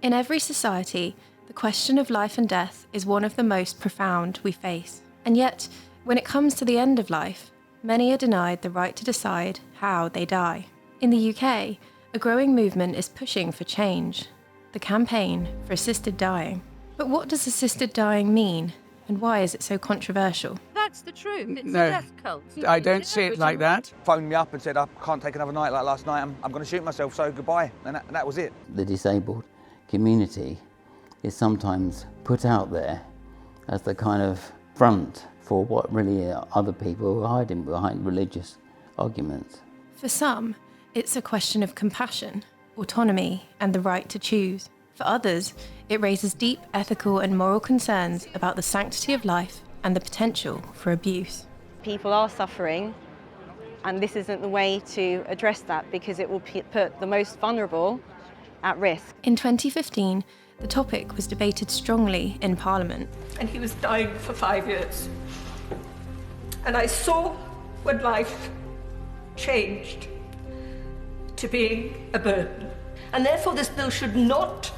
In every society, the question of life and death is one of the most profound we face. And yet, when it comes to the end of life, many are denied the right to decide how they die. In the UK, a growing movement is pushing for change, the campaign for assisted dying. But what does assisted dying mean, and why is it so controversial? That's the truth. It's No, a death cult. I don't see it like that. Phoned me up and said, I can't take another night like last night, I'm going to shoot myself, so goodbye. And that was it. The disabled community is sometimes put out there as the kind of front for what really are other people who are hiding behind religious arguments. For some, it's a question of compassion, autonomy, and the right to choose. For others, it raises deep ethical and moral concerns about the sanctity of life and the potential for abuse. People are suffering, and this isn't the way to address that because it will put the most vulnerable at risk. In 2015, the topic was debated strongly in Parliament. And he was dying for 5 years. And I saw when life changed to being a burden. And therefore this bill should not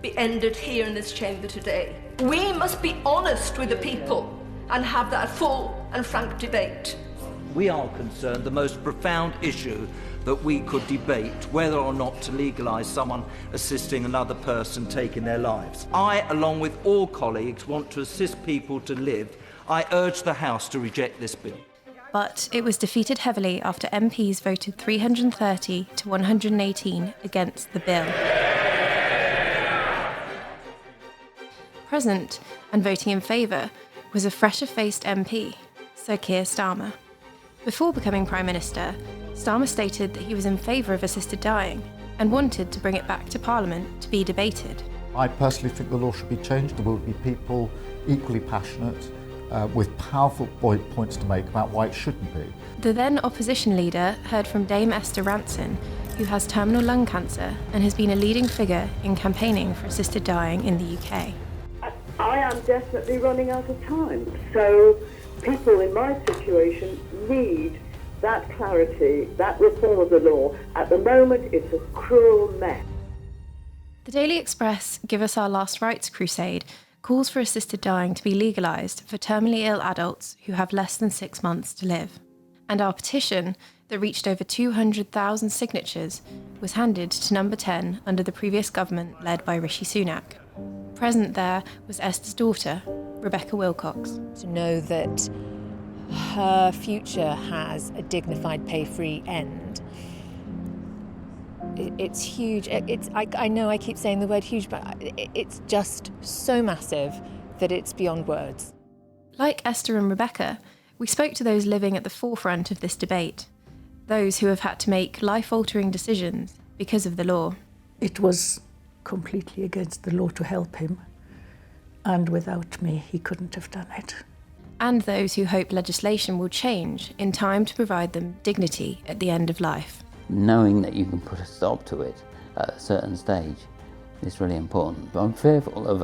be ended here in this chamber today. We must be honest with the people and have that full and frank debate. We are concerned the most profound issue that we could debate whether or not to legalise someone assisting another person taking their lives. I, along with all colleagues, want to assist people to live. I urge the House to reject this bill. But it was defeated heavily after MPs voted 330 to 118 against the bill. Present and voting in favour was a fresher-faced MP, Sir Keir Starmer. Before becoming Prime Minister, Starmer stated that he was in favour of assisted dying and wanted to bring it back to Parliament to be debated. I personally think the law should be changed. There will be people equally passionate with powerful points to make about why it shouldn't be. The then opposition leader heard from Dame Esther Rantzen, who has terminal lung cancer and has been a leading figure in campaigning for assisted dying in the UK. I am definitely running out of time, so people in my situation need that clarity, that reform of the law. At the moment, it's a cruel mess. The Daily Express Give Us Our Last Rights crusade calls for assisted dying to be legalised for terminally ill adults who have less than 6 months to live. And our petition, that reached over 200,000 signatures, was handed to Number 10 under the previous government led by Rishi Sunak. Present there was Esther's daughter, Rebecca Wilcox. To know that her future has a dignified, pay-free end. It's huge. I know I keep saying the word huge, but it's just so massive that it's beyond words. Like Esther and Rebecca, we spoke to those living at the forefront of this debate, those who have had to make life-altering decisions because of the law. It was completely against the law to help him, and without me, he couldn't have done it. And those who hope legislation will change in time to provide them dignity at the end of life. Knowing that you can put a stop to it at a certain stage is really important. But I'm fearful of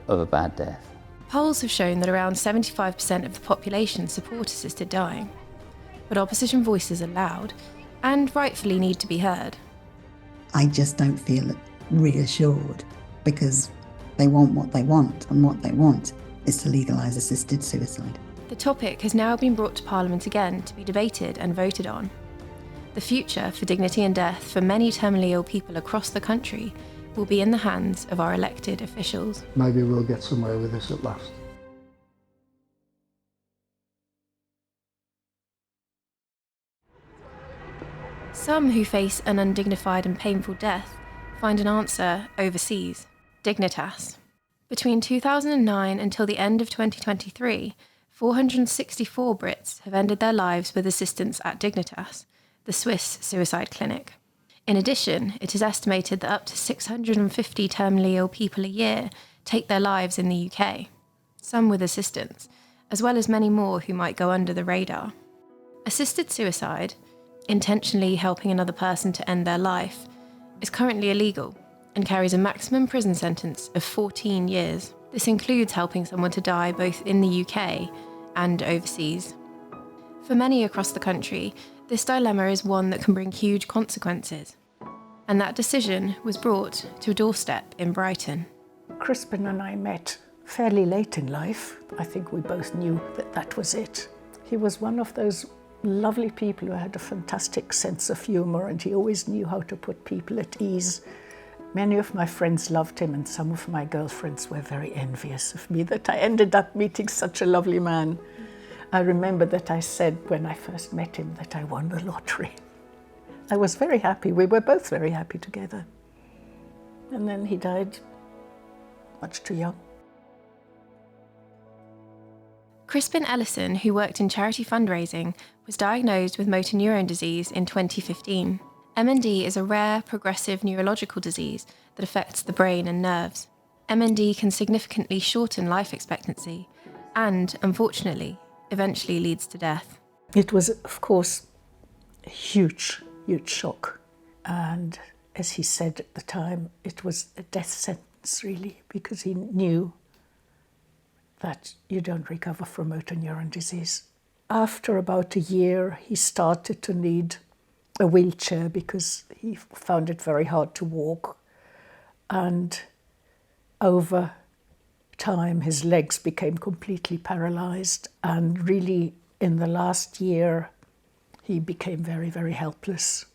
a bad death. Polls have shown that around 75% of the population support assisted dying. But opposition voices are loud and rightfully need to be heard. I just don't feel reassured because they want what they want, and what they want is to legalise assisted suicide. The topic has now been brought to Parliament again to be debated and voted on. The future for dignity and death for many terminally ill people across the country will be in the hands of our elected officials. Maybe we'll get somewhere with this at last. Some who face an undignified and painful death find an answer overseas, Dignitas. Between 2009 until the end of 2023, 464 Brits have ended their lives with assistance at Dignitas, the Swiss suicide clinic. In addition, it is estimated that up to 650 terminally ill people a year take their lives in the UK, some with assistance, as well as many more who might go under the radar. Assisted suicide, intentionally helping another person to end their life, is currently illegal and carries a maximum prison sentence of 14 years. This includes helping someone to die both in the UK and overseas. For many across the country, this dilemma is one that can bring huge consequences. And that decision was brought to a doorstep in Brighton. Crispin and I met fairly late in life. I think we both knew that that was it. He was one of those lovely people who had a fantastic sense of humour, and he always knew how to put people at ease. Many of my friends loved him, and some of my girlfriends were very envious of me that I ended up meeting such a lovely man. I remember that I said when I first met him that I won the lottery. I was very happy. We were both very happy together. And then he died much too young. Crispin Ellison, who worked in charity fundraising, was diagnosed with motor neurone disease in 2015. MND is a rare, progressive neurological disease that affects the brain and nerves. MND can significantly shorten life expectancy and, unfortunately, eventually leads to death. It was, of course, a huge shock. And as he said at the time, it was a death sentence, really, because he knew that you don't recover from motor neuron disease. After about a year, he started to need a wheelchair because he found it very hard to walk. And over time, his legs became completely paralyzed. And really, in the last year, he became very, very helpless.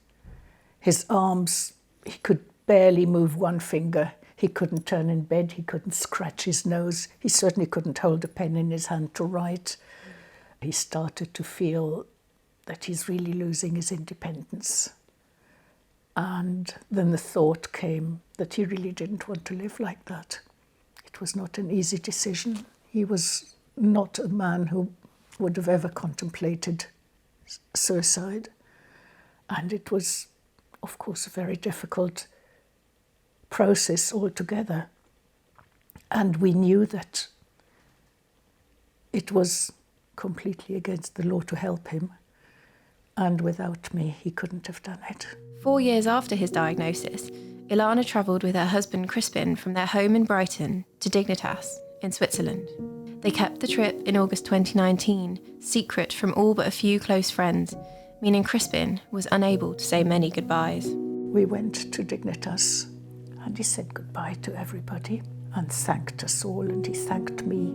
His arms, he could barely move one finger. He couldn't turn in bed. He couldn't scratch his nose. He certainly couldn't hold a pen in his hand to write. He started to feel that he's really losing his independence. And then the thought came that he really didn't want to live like that. It was not an easy decision. He was not a man who would have ever contemplated suicide. And it was, of course, a very difficult process altogether. And we knew that it was completely against the law to help him. And without me, he couldn't have done it. 4 years after his diagnosis, Ilana travelled with her husband Crispin from their home in Brighton to Dignitas in Switzerland. They kept the trip in August 2019 secret from all but a few close friends, meaning Crispin was unable to say many goodbyes. We went to Dignitas and he said goodbye to everybody and thanked us all, and he thanked me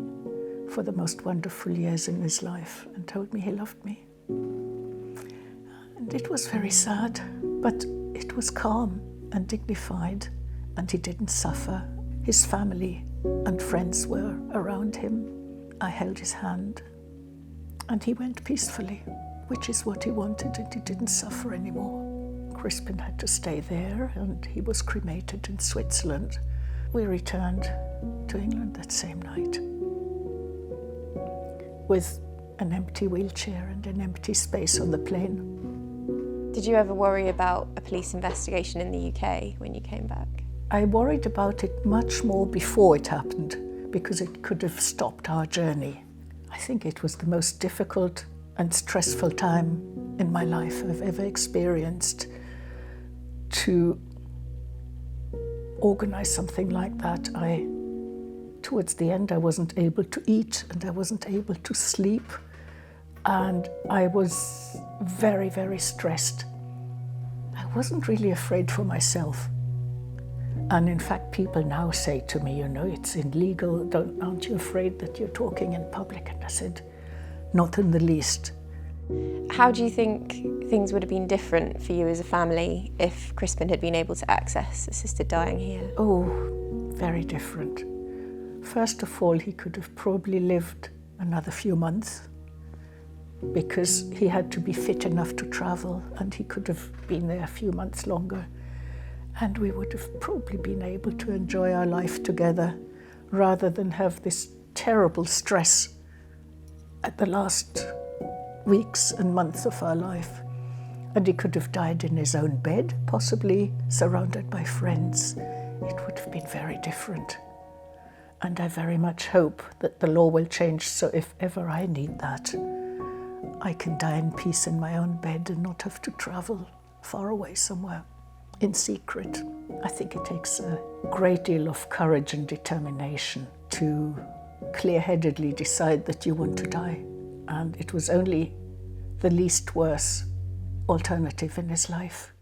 for the most wonderful years in his life and told me he loved me. And it was very sad, but it was calm and dignified, and he didn't suffer. His family and friends were around him. I held his hand, and he went peacefully, which is what he wanted, and he didn't suffer anymore. Crispin had to stay there, and he was cremated in Switzerland. We returned to England that same night with an empty wheelchair and an empty space on the plane. Did you ever worry about a police investigation in the UK when you came back? I worried about it much more before it happened, because it could have stopped our journey. I think it was the most difficult and stressful time in my life I've ever experienced. To organize something like that, towards the end, I wasn't able to eat and I wasn't able to sleep, and I was very, very stressed. I wasn't really afraid for myself. And in fact, people now say to me, you know, it's illegal, aren't you afraid that you're talking in public? And I said, not in the least. How do you think things would have been different for you as a family if Crispin had been able to access assisted dying here? Oh, very different. First of all, he could have probably lived another few months because he had to be fit enough to travel, and he could have been there a few months longer. And we would have probably been able to enjoy our life together rather than have this terrible stress at the last weeks and months of our life. And he could have died in his own bed, possibly surrounded by friends. It would have been very different. And I very much hope that the law will change, so if ever I need that, I can die in peace in my own bed and not have to travel far away somewhere in secret. I think it takes a great deal of courage and determination to clear-headedly decide that you want to die. And it was only the least worst alternative in his life.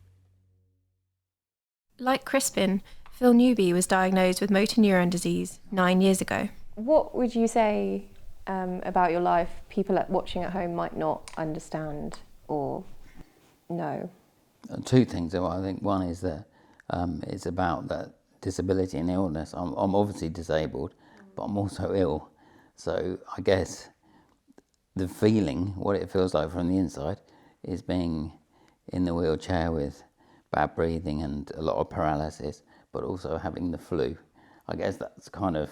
Like Crispin, Phil Newby was diagnosed with motor neuron disease 9 years ago. What would you say about your life people watching at home might not understand or know? Two things. I think one is that it's about that disability and illness. I'm obviously disabled, but I'm also ill. So I guess the feeling, what it feels like from the inside, is being in the wheelchair with bad breathing and a lot of paralysis, but also having the flu. I guess that's kind of,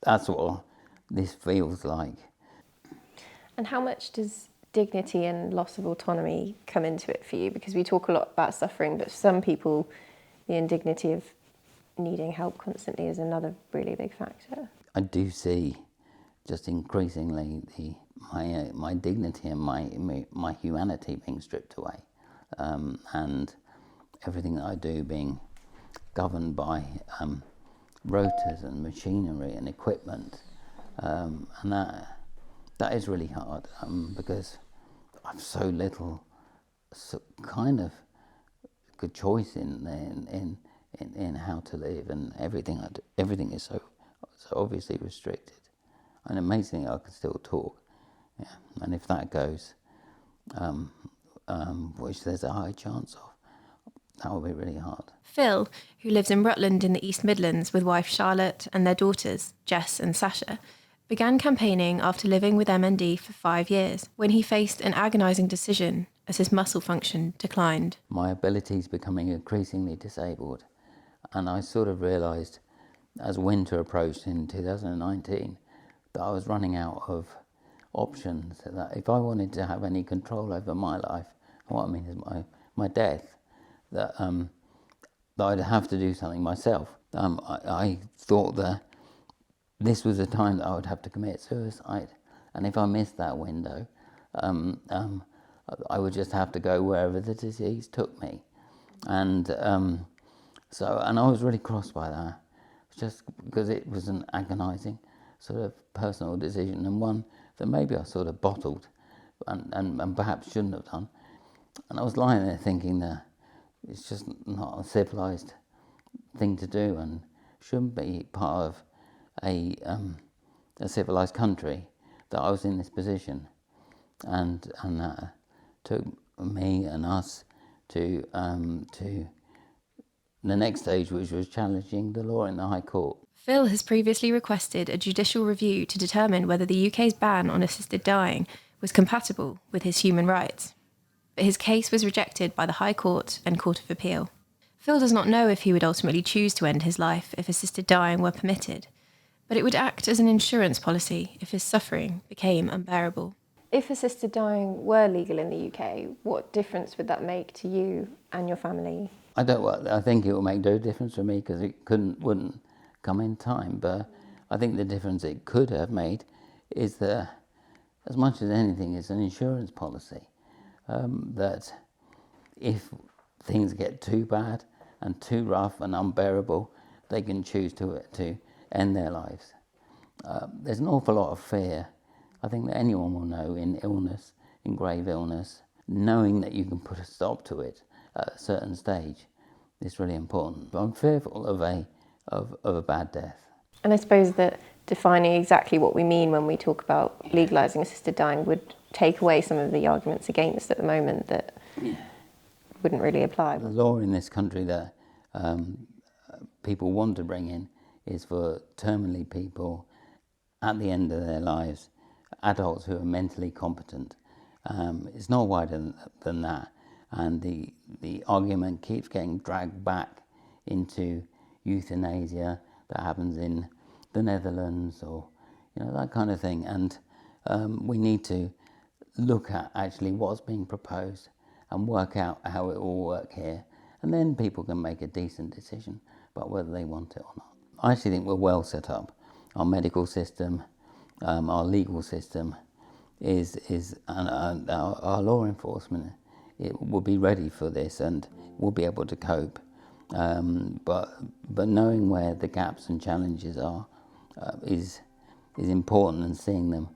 that's what this feels like. And how much does dignity and loss of autonomy come into it for you? Because we talk a lot about suffering, but for some people, the indignity of needing help constantly is another really big factor. I do see just increasingly my dignity and my humanity being stripped away, and everything that I do being governed by rotors and machinery and equipment, and that is really hard because I've so little kind of good choice in how to live, and everything I do, everything is so obviously restricted. And amazingly, I can still talk, yeah. And if that goes, which there's a high chance of, that will be really hard. Phil, who lives in Rutland in the East Midlands with wife Charlotte and their daughters, Jess and Sasha, began campaigning after living with MND for 5 years, when he faced an agonising decision as his muscle function declined. My ability is becoming increasingly disabled, and I sort of realised as winter approached in 2019 that I was running out of options, that if I wanted to have any control over my life, what I mean is my death, that I'd have to do something myself. I thought that this was a time that I would have to commit suicide, and if I missed that window, I would just have to go wherever the disease took me. And I was really crossed by that, just because it was an agonising sort of personal decision, and one that maybe I sort of bottled and perhaps shouldn't have done. And I was lying there thinking that it's just not a civilised thing to do and shouldn't be part of a civilised country, that I was in this position, and that took me and us to the next stage, which was challenging the law in the High Court. Phil has previously requested a judicial review to determine whether the UK's ban on assisted dying was compatible with his human rights. But his case was rejected by the High Court and Court of Appeal. Phil does not know if he would ultimately choose to end his life if assisted dying were permitted, but it would act as an insurance policy if his suffering became unbearable. If assisted dying were legal in the UK, what difference would that make to you and your family? I think it will make no difference for me because it wouldn't come in time. But I think the difference it could have made is that, as much as anything, it's an insurance policy. That if things get too bad and too rough and unbearable, they can choose to end their lives. There's an awful lot of fear. I think that anyone will know in illness, in grave illness, knowing that you can put a stop to it at a certain stage is really important. But I'm fearful of a bad death. And I suppose that defining exactly what we mean when we talk about legalising assisted dying would take away some of the arguments against at the moment that wouldn't really apply. The law in this country that people want to bring in is for terminally people at the end of their lives, adults who are mentally competent. It's no wider than that. And the argument keeps getting dragged back into euthanasia that happens in the Netherlands, or that kind of thing. And we need to look at actually what's being proposed and work out how it will work here, and then people can make a decent decision about whether they want it or not. I actually think we're well set up. Our medical system, our legal system and our law enforcement, it will be ready for this and will be able to cope. But knowing where the gaps and challenges are is important, and seeing them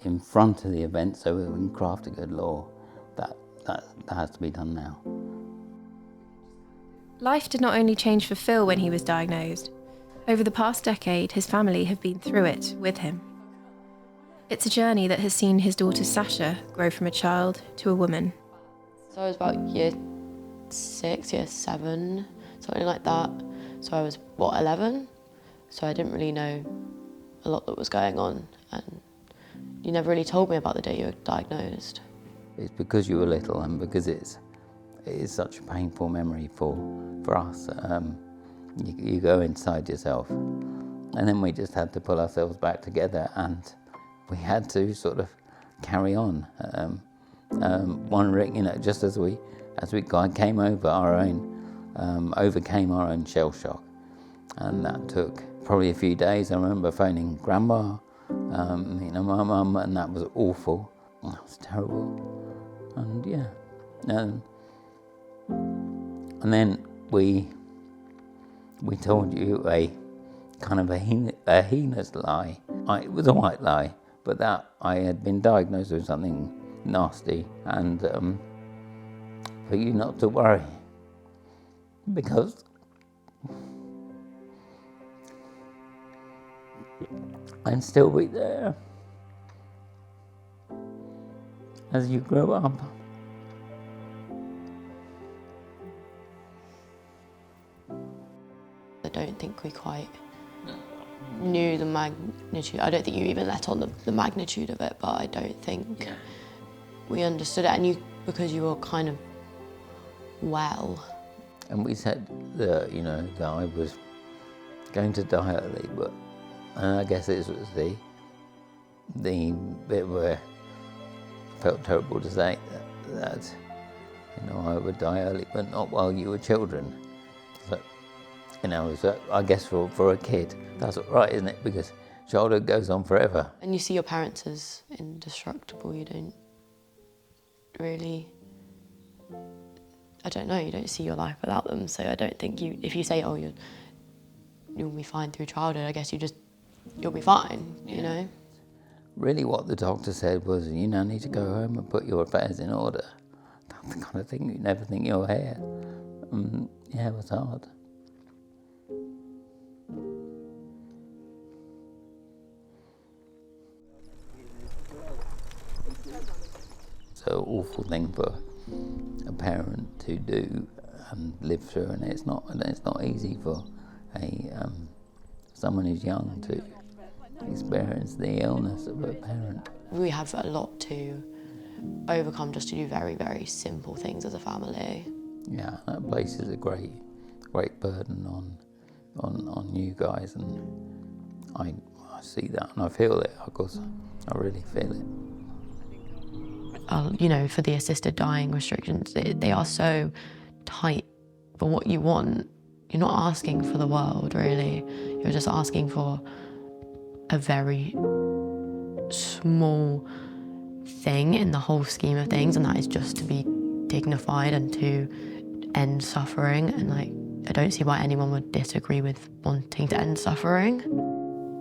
in front of the event so we can craft a good law. That has to be done now. Life did not only change for Phil when he was diagnosed. Over the past decade, his family have been through it with him. It's a journey that has seen his daughter Sasha grow from a child to a woman. So I was about year 6, year 7, something like that. So I was, 11? So I didn't really know a lot that was going on, and you never really told me about the day you were diagnosed. It's because you were little and because it is such a painful memory for us. You go inside yourself, and then we just had to pull ourselves back together, and we had to sort of carry on. Just as we came over our own, overcame our own shell shock, and that took probably a few days. I remember phoning Grandma, my mum, and that was awful. That was terrible, and yeah, and then we told you a kind of a heinous lie. It was a white lie, but that I had been diagnosed with something nasty, and for you not to worry, because I'd still be there as you grow up. I don't think we quite knew the magnitude. I don't think you even let on the magnitude of it, but I don't think we understood it. And because you were kind of well. And we said that, that I was going to die early, but I guess it was the bit where I felt terrible to say that I would die early, but not while you were children. So, I guess for a kid, that's right, isn't it? Because childhood goes on forever. And you see your parents as indestructible. You don't really, I don't know, you don't see your life without them. So I don't think if you say, oh, you'll be fine through childhood, I guess you'll be fine, you know? Really what the doctor said was, you now need to go home and put your affairs in order. That's the kind of thing you never think you'll hear. Yeah, it was hard. It's an awful thing for a parent to do and live through, and it's not easy for someone who's young to experience the illness of a parent. We have a lot to overcome just to do very, very simple things as a family. Yeah, that places a great burden on you guys, and I see that and I feel it, of course. I really feel it. For the assisted dying restrictions, they are so tight for what you want. You're not asking for the world, really. You're just asking for a very small thing in the whole scheme of things, and that is just to be dignified and to end suffering. And I don't see why anyone would disagree with wanting to end suffering.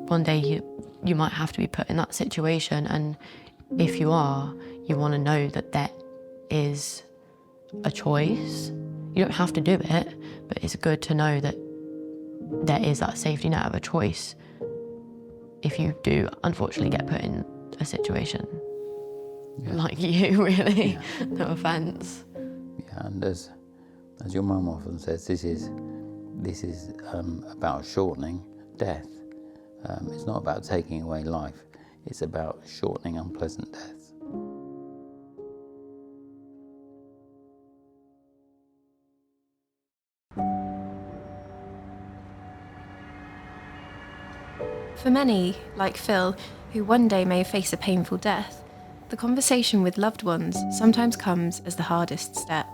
One day you might have to be put in that situation, and if you are, you want to know that there is a choice. You don't have to do it, but it's good to know that there is that safety net of a choice if you do unfortunately get put in a situation like you, really. Yeah. No offence. Yeah, and as your mum often says, this is about shortening death. It's not about taking away life. It's about shortening unpleasant deaths. For many, like Phil, who one day may face a painful death, the conversation with loved ones sometimes comes as the hardest step.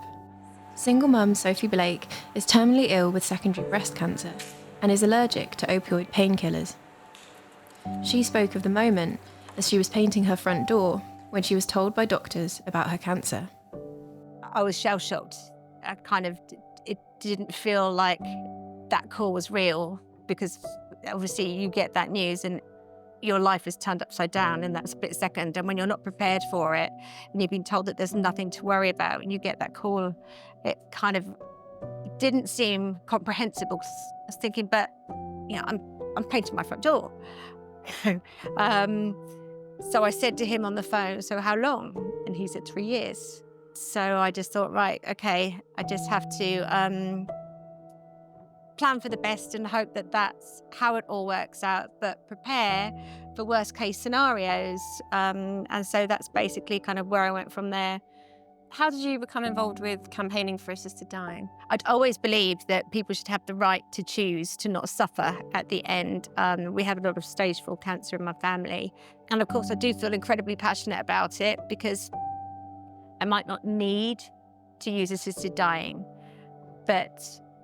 Single mum Sophie Blake is terminally ill with secondary breast cancer and is allergic to opioid painkillers. She spoke of the moment as she was painting her front door when she was told by doctors about her cancer. I was shell-shocked. It didn't feel like that call was real, because obviously you get that news and your life is turned upside down in that split second. And when you're not prepared for it and you've been told that there's nothing to worry about and you get that call, it kind of didn't seem comprehensible. 'Cause I was thinking, but I'm painting my front door. So I said to him on the phone, so how long? And he said 3 years. So I just thought, right, okay, I just have to plan for the best and hope that that's how it all works out, but prepare for worst case scenarios. And so that's basically kind of where I went from there. How did you become involved with campaigning for assisted dying? I'd always believed that people should have the right to choose to not suffer at the end. We have a lot of stage 4 cancer in my family. And of course, I do feel incredibly passionate about it because I might not need to use assisted dying, but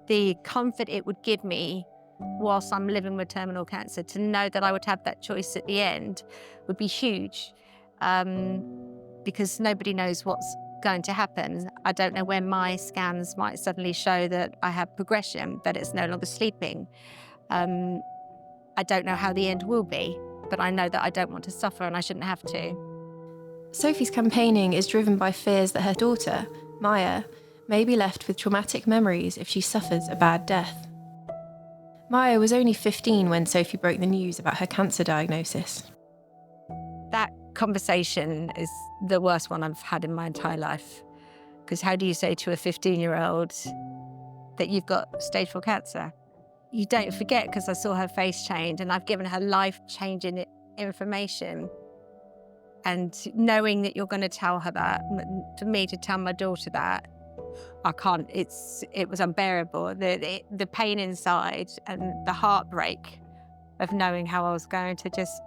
the comfort it would give me whilst I'm living with terminal cancer, to know that I would have that choice at the end, would be huge. Because nobody knows what's going to happen. I don't know when my scans might suddenly show that I have progression, that it's no longer sleeping. I don't know how the end will be, but I know that I don't want to suffer and I shouldn't have to. Sophie's campaigning is driven by fears that her daughter, Maya, may be left with traumatic memories if she suffers a bad death. Maya was only 15 when Sophie broke the news about her cancer diagnosis. That conversation is the worst one I've had in my entire life. Because how do you say to a 15-year-old that you've got stage 4 cancer? You don't forget, because I saw her face change and I've given her life-changing information. And knowing that you're going to tell her that, for me to tell my daughter that, I can't, it was unbearable. The pain inside and the heartbreak of knowing how I was going to just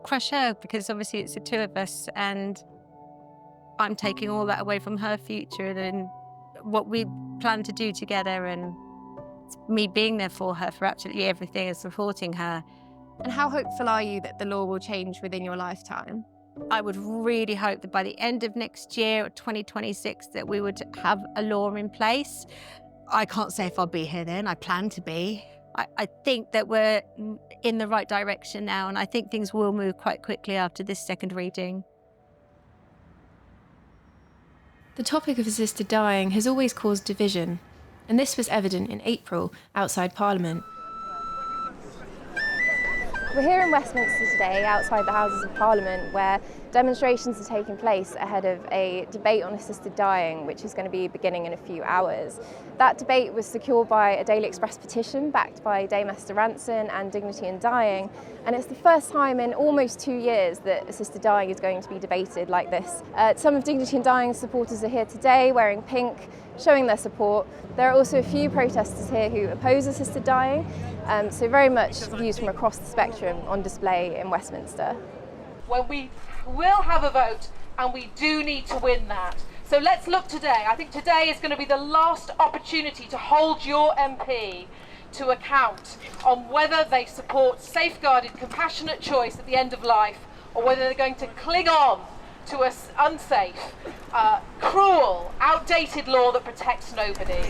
crush her, because obviously it's the two of us and I'm taking all that away from her future and what we plan to do together, and me being there for her for absolutely everything and supporting her. And how hopeful are you that the law will change within your lifetime? I would really hope that by the end of next year, 2026, that we would have a law in place. I can't say if I'll be here then. I plan to be. I think that we're in the right direction now, and I think things will move quite quickly after this second reading. The topic of assisted dying has always caused division, and this was evident in April outside Parliament. We're here in Westminster today, outside the Houses of Parliament, where demonstrations are taking place ahead of a debate on assisted dying, which is going to be beginning in a few hours. That debate was secured by a Daily Express petition backed by Dame Esther Ranson and Dignity in Dying, and it's the first time in almost 2 years that assisted dying is going to be debated like this. Some of Dignity in Dying's supporters are here today wearing pink, showing their support. There are also a few protesters here who oppose assisted dying, so very much views from across the spectrum on display in Westminster. When we will have a vote, and we do need to win that. So let's look today. I think today is going to be the last opportunity to hold your MP to account on whether they support safeguarded, compassionate choice at the end of life, or whether they're going to cling on to an unsafe, cruel, outdated law that protects nobody.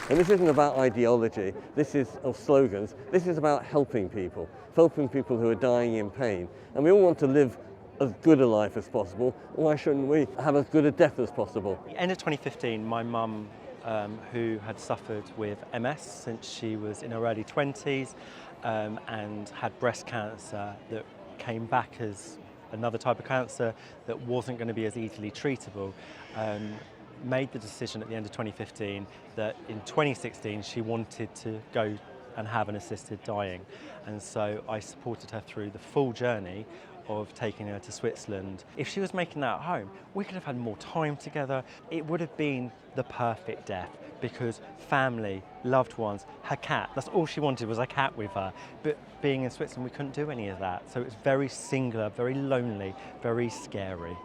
And this isn't about ideology, this is of slogans, this is about helping people who are dying in pain. And we all want to live as good a life as possible. Why shouldn't we have as good a death as possible? At the end of 2015, my mum, who had suffered with MS since she was in her early 20s and had breast cancer that came back as another type of cancer that wasn't going to be as easily treatable, made the decision at the end of 2015 that in 2016 she wanted to go and have an assisted dying. And so I supported her through the full journey of taking her to Switzerland. If she was making that at home, we could have had more time together. It would have been the perfect death, because family, loved ones, her cat, that's all she wanted was a cat with her. But being in Switzerland, we couldn't do any of that. So it was very singular, very lonely, very scary.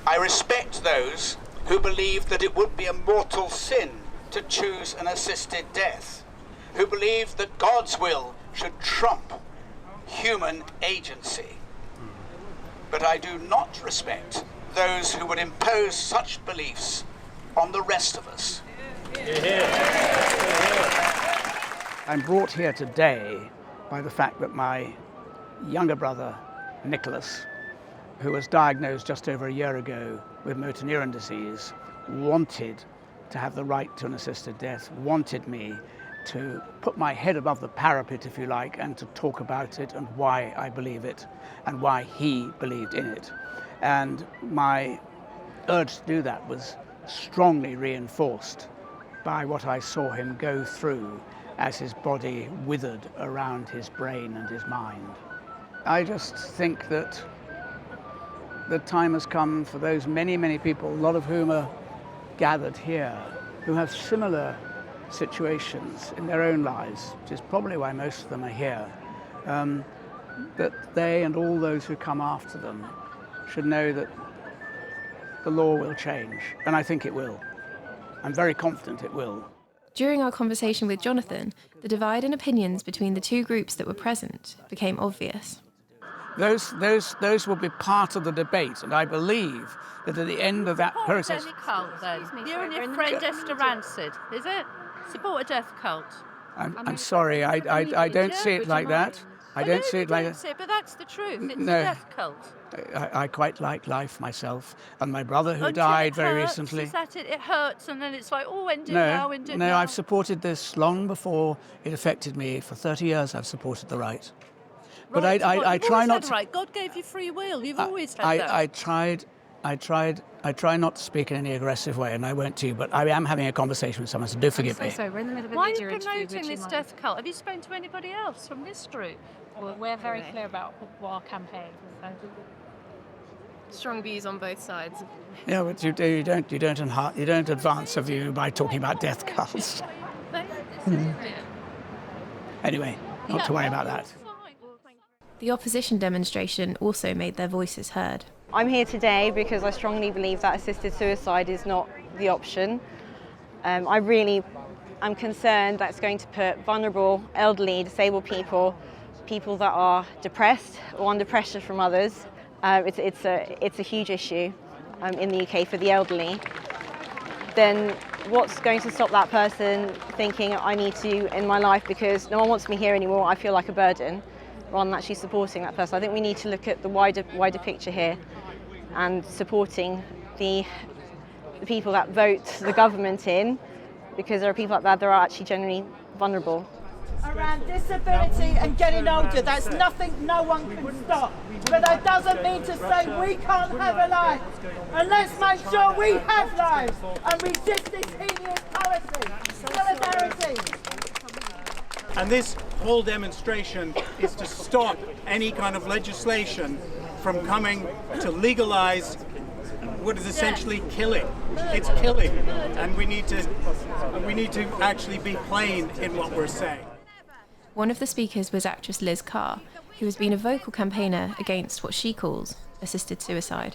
I respect those who believe that it would be a mortal sin to choose an assisted death, who believe that God's will should trump human agency. But I do not respect those who would impose such beliefs on the rest of us. I'm brought here today by the fact that my younger brother, Nicholas, who was diagnosed just over a year ago with motor neuron disease, wanted to have the right to an assisted death wanted me to put my head above the parapet, if you like, and to talk about it and why I believe it and why he believed in it. And my urge to do that was strongly reinforced by what I saw him go through as his body withered around his brain and his mind. I just think that the time has come for those many, many people, a lot of whom are gathered here, who have similar situations in their own lives, which is probably why most of them are here, that they and all those who come after them should know that the law will change, and I think it will. I'm very confident it will. During our conversation with Jonathan, the divide in opinions between the two groups that were present became obvious. Those will be part of the debate, and I believe that at the end of that process... Cult, then. You and your friend Esther Rancid, is it? Support a death cult. I'm sorry, I don't see it like that. I don't see it like that. But that's the truth. It's No. a death cult. I quite like life myself, and my brother who died very recently. Is that it? It hurts, and then it's like, oh, end it now, end it now. No, I've supported this long before it affected me. For 30 years, I've supported the right. But Right, I try not to... Right. God gave you free will. You've always had that. I try not to speak in any aggressive way, and I won't to you, but I am having a conversation with someone, so do forgive me. Sorry, we're in the middle of a Why are you promoting this death cult? Have you spoken to anybody else from this group? Well, we're very clear about our campaign. Strong views on both sides. Yeah, but you don't advance a view by talking about death cults. Anyway, not to worry about that. The opposition demonstration also made their voices heard. I'm here today because I strongly believe that assisted suicide is not the option. I really am concerned that it's going to put vulnerable, elderly, disabled people that are depressed or under pressure from others. It's a huge issue in the UK for the elderly. Then what's going to stop that person thinking I need to end my life because no one wants me here anymore, I feel like a burden, rather than actually supporting that person? I think we need to look at the wider picture here and supporting the people that vote the government in, because there are people out there that are actually genuinely vulnerable. Around disability and getting older, that's nothing no one can stop. But that doesn't mean to say we can't have a life. And let's make sure we have lives and resist this hideous policy. Solidarity. And this whole demonstration is to stop any kind of legislation from coming to legalize what is essentially killing. It's killing, and we need to actually be plain in what we're saying. One of the speakers was actress Liz Carr, who has been a vocal campaigner against what she calls assisted suicide.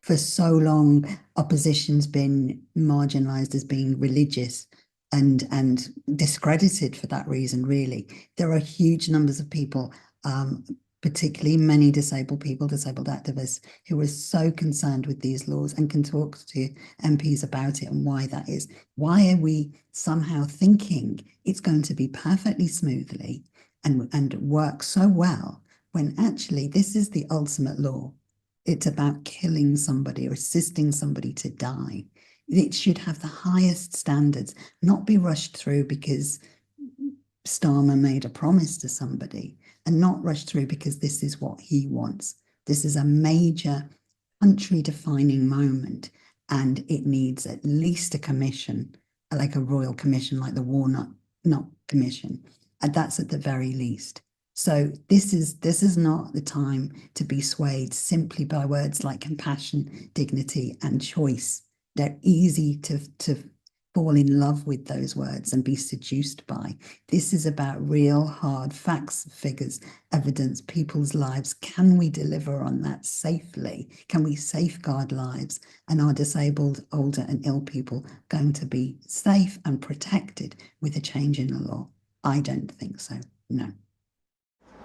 For so long, opposition's been marginalised as being religious and discredited for that reason, really. There are huge numbers of people, particularly many disabled people, disabled activists, who are so concerned with these laws and can talk to MPs about it and why that is. Why are we somehow thinking it's going to be perfectly smoothly and work so well when actually this is the ultimate law? It's about killing somebody or assisting somebody to die. It should have the highest standards, not be rushed through because Starmer made a promise to somebody, and not rushed through because this is what he wants. This is a major country-defining moment, and it needs at least a commission, like a royal commission, like the Warnock Commission, and that's at the very least. So this is not the time to be swayed simply by words like compassion, dignity, and choice. They're easy to fall in love with those words and be seduced by. This is about real hard facts, figures, evidence, people's lives. Can we deliver on that safely? Can we safeguard lives? And are disabled, older and ill people going to be safe and protected with a change in the law? I don't think so, no.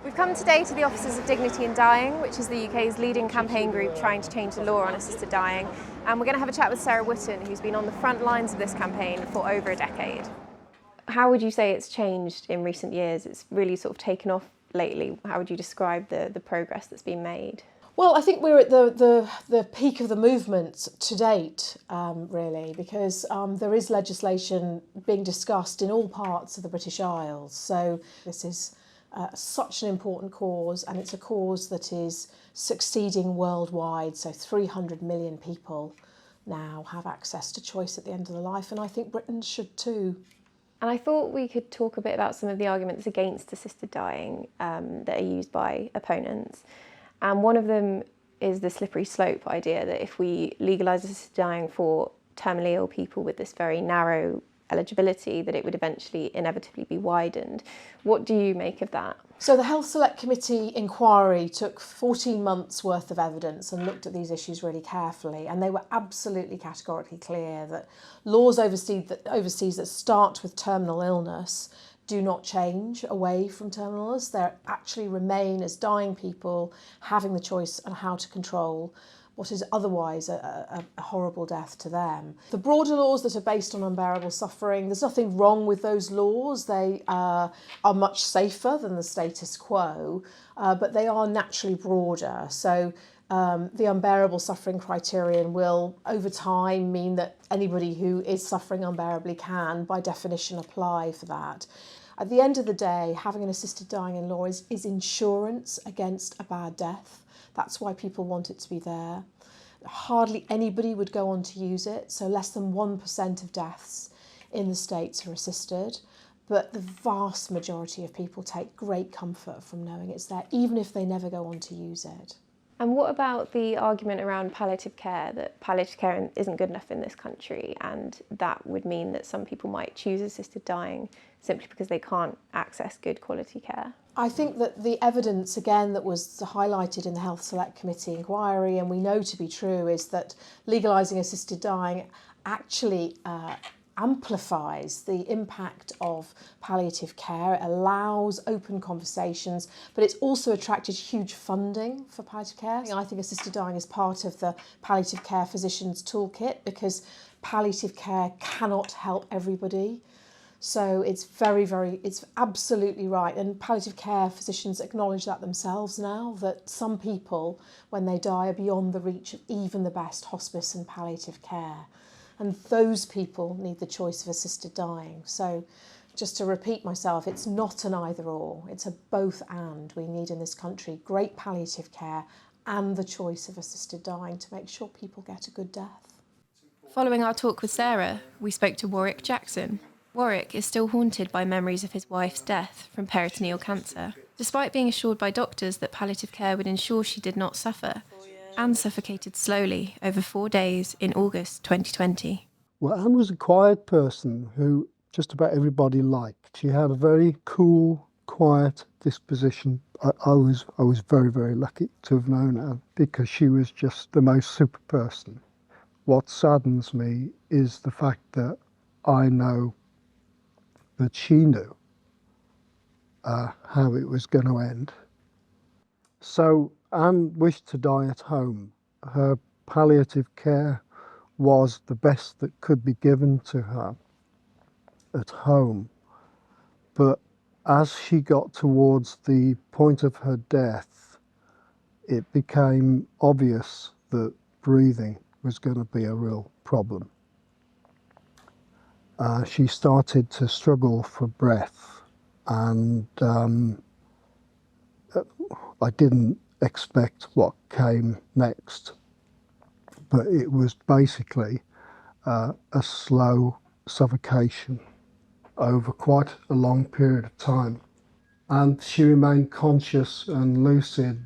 We've come today to the Officers of Dignity in Dying, which is the UK's leading campaign group trying to change the law on assisted dying. And we're going to have a chat with Sarah Wootton, who's been on the front lines of this campaign for over a decade. How would you say it's changed in recent years? It's really sort of taken off lately. How would you describe the progress that's been made? Well, I think we're at the peak of the movement to date, really, because there is legislation being discussed in all parts of the British Isles. So this is such an important cause, and it's a cause that is succeeding worldwide. So 300 million people now have access to choice at the end of their life, and I think Britain should too. And I thought we could talk a bit about some of the arguments against assisted dying that are used by opponents. And one of them is the slippery slope idea that if we legalise assisted dying for terminally ill people with this very narrow eligibility, that it would eventually inevitably be widened. What do you make of that? So the Health Select Committee inquiry took 14 months worth of evidence and looked at these issues really carefully, and they were absolutely categorically clear that laws overseas that start with terminal illness do not change away from terminal illness. They actually remain as dying people having the choice on how to control what is otherwise a horrible death to them. The broader laws that are based on unbearable suffering, there's nothing wrong with those laws. They are much safer than the status quo, but they are naturally broader. So the unbearable suffering criterion will, over time, mean that anybody who is suffering unbearably can, by definition, apply for that. At the end of the day, having an assisted dying in law is insurance against a bad death. That's why people want it to be there. Hardly anybody would go on to use it, so less than 1% of deaths in the States are assisted. But the vast majority of people take great comfort from knowing it's there, even if they never go on to use it. And what about the argument around palliative care, that palliative care isn't good enough in this country, and that would mean that some people might choose assisted dying simply because they can't access good quality care? I think that the evidence, again, that was highlighted in the Health Select Committee inquiry, and we know to be true, is that legalising assisted dying actually amplifies the impact of palliative care. It allows open conversations, but it's also attracted huge funding for palliative care. I think assisted dying is part of the palliative care physicians' toolkit, because palliative care cannot help everybody. So it's it's absolutely right. And palliative care physicians acknowledge that themselves now, that some people, when they die, are beyond the reach of even the best hospice and palliative care. And those people need the choice of assisted dying. So just to repeat myself, it's not an either or, it's a both and. We need in this country great palliative care and the choice of assisted dying to make sure people get a good death. Following our talk with Sarah, we spoke to Warwick Jackson. Warwick is still haunted by memories of his wife's death from peritoneal cancer. Despite being assured by doctors that palliative care would ensure she did not suffer, Anne suffocated slowly over 4 days in August 2020. Well, Anne was a quiet person who just about everybody liked. She had a very cool, quiet disposition. I was very, very lucky to have known Anne, because she was just the most super person. What saddens me is the fact that I know that she knew how it was going to end. So Anne wished to die at home. Her palliative care was the best that could be given to her at home. But as she got towards the point of her death, it became obvious that breathing was going to be a real problem. She started to struggle for breath, and I didn't expect what came next, but it was basically a slow suffocation over quite a long period of time. And she remained conscious and lucid,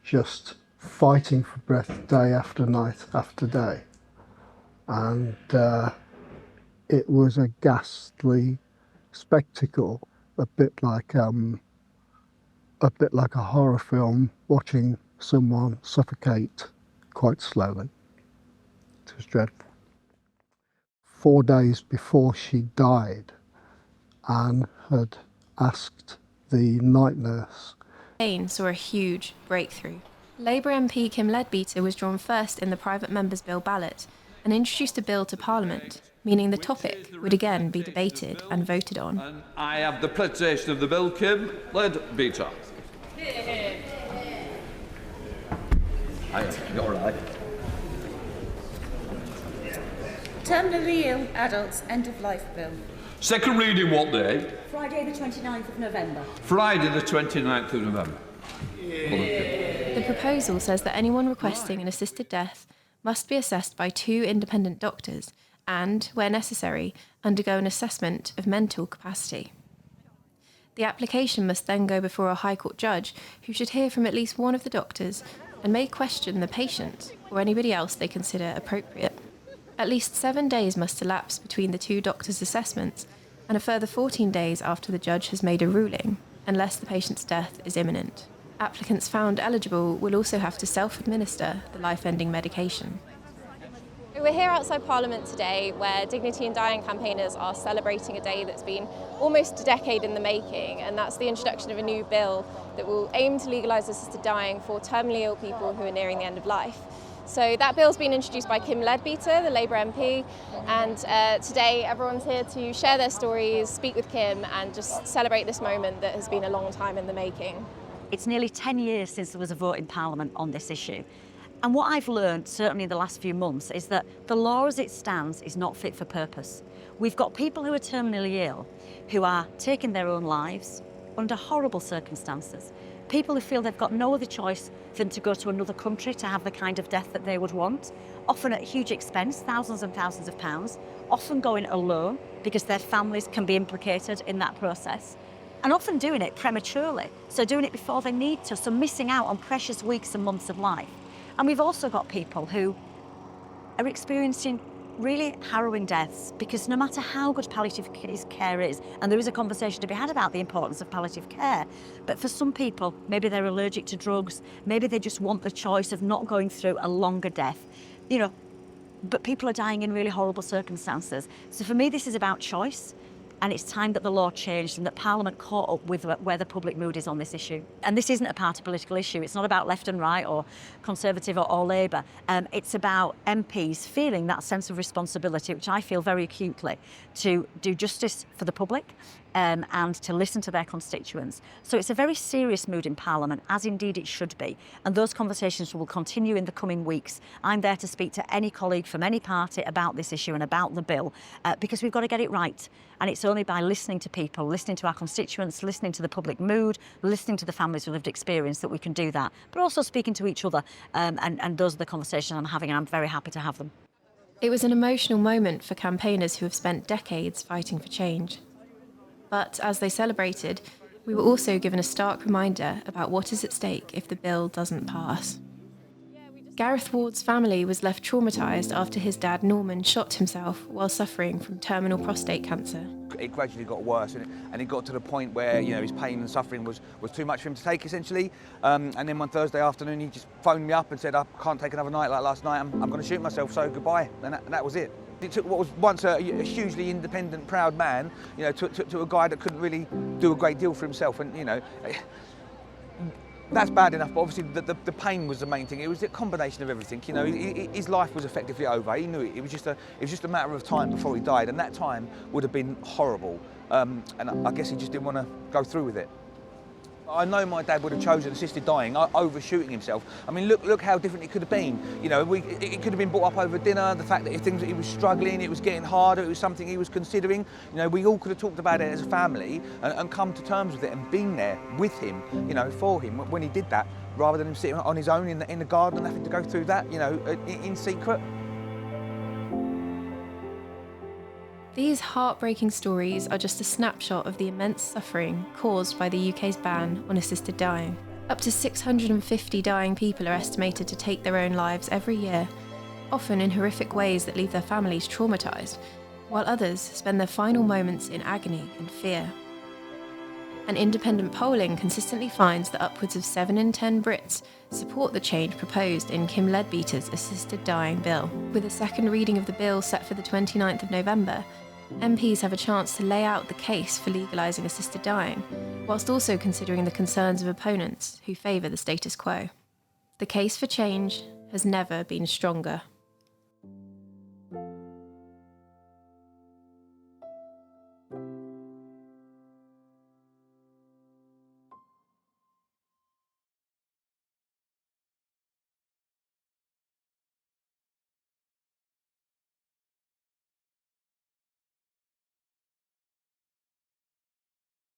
just fighting for breath day after night after day. And it was a ghastly spectacle, a bit like a horror film, watching someone suffocate quite slowly. It was dreadful. 4 days before she died, Anne had asked the night nurse. Spain saw a huge breakthrough. Labour MP Kim Leadbeater was drawn first in the private members' bill ballot and introduced a bill to Parliament, meaning the topic would again be debated and voted on. And I have the presentation of the bill, Kim Leadbeater. You're all right. Terminally ill adults end-of-life bill. Second reading what day? Friday the 29th of November. Friday the 29th of November. The proposal says that anyone requesting an assisted death must be assessed by 2 independent doctors and, where necessary, undergo an assessment of mental capacity. The application must then go before a High Court judge who should hear from at least one of the doctors and may question the patient or anybody else they consider appropriate. At least 7 days must elapse between the 2 doctors' assessments and a further 14 days after the judge has made a ruling, unless the patient's death is imminent. Applicants found eligible will also have to self-administer the life-ending medication. We're here outside Parliament today where Dignity in Dying campaigners are celebrating a day that's been almost a decade in the making, and that's the introduction of a new bill that will aim to legalise assisted dying for terminally ill people who are nearing the end of life. So that bill's been introduced by Kim Leadbeater, the Labour MP, and today everyone's here to share their stories, speak with Kim and just celebrate this moment that has been a long time in the making. It's nearly 10 years since there was a vote in Parliament on this issue. And what I've learned, certainly in the last few months, is that the law as it stands is not fit for purpose. We've got people who are terminally ill, who are taking their own lives under horrible circumstances. People who feel they've got no other choice than to go to another country to have the kind of death that they would want, often at huge expense, thousands and thousands of pounds, often going alone because their families can be implicated in that process, and often doing it prematurely, so doing it before they need to, so missing out on precious weeks and months of life. And we've also got people who are experiencing really harrowing deaths because no matter how good palliative care is, and there is a conversation to be had about the importance of palliative care, but for some people, maybe they're allergic to drugs, maybe they just want the choice of not going through a longer death, but people are dying in really horrible circumstances. So for me, this is about choice. And it's time that the law changed and that Parliament caught up with where the public mood is on this issue. And this isn't a party political issue. It's not about left and right or Conservative or Labour. It's about MPs feeling that sense of responsibility, which I feel very acutely, to do justice for the public and to listen to their constituents. So it's a very serious mood in Parliament, as indeed it should be. And those conversations will continue in the coming weeks. I'm there to speak to any colleague from any party about this issue and about the bill, because we've got to get it right. And it's only by listening to people, listening to our constituents, listening to the public mood, listening to the families with lived experience that we can do that. But also speaking to each other, and those are the conversations I'm having, and I'm very happy to have them. It was an emotional moment for campaigners who have spent decades fighting for change. But as they celebrated, we were also given a stark reminder about what is at stake if the bill doesn't pass. Gareth Ward's family was left traumatised after his dad Norman shot himself while suffering from terminal prostate cancer. It gradually got worse, and it got to the point where his pain and suffering was too much for him to take, essentially. And then one Thursday afternoon, he just phoned me up and said, "I can't take another night like last night. I'm going to shoot myself. So goodbye." And that was it. It took what was once a hugely independent, proud man, to a guy that couldn't really do a great deal for himself, and that's bad enough. But obviously, the pain was the main thing. It was a combination of everything. His life was effectively over. He knew it. It was just a matter of time before he died, and that time would have been horrible. And I guess he just didn't want to go through with it. I know my dad would have chosen assisted dying over shooting himself. I mean, look how different it could have been. It could have been brought up over dinner. The fact that he was struggling, it was getting harder, it was something he was considering. We all could have talked about it as a family and come to terms with it and been there with him, for him when he did that, rather than him sitting on his own in the garden and having to go through that, in secret. These heartbreaking stories are just a snapshot of the immense suffering caused by the UK's ban on assisted dying. Up to 650 dying people are estimated to take their own lives every year, often in horrific ways that leave their families traumatised, while others spend their final moments in agony and fear. And independent polling consistently finds that upwards of 7 in 10 Brits support the change proposed in Kim Leadbeater's assisted dying bill. With a second reading of the bill set for the 29th of November, MPs have a chance to lay out the case for legalising assisted dying, whilst also considering the concerns of opponents who favour the status quo. The case for change has never been stronger.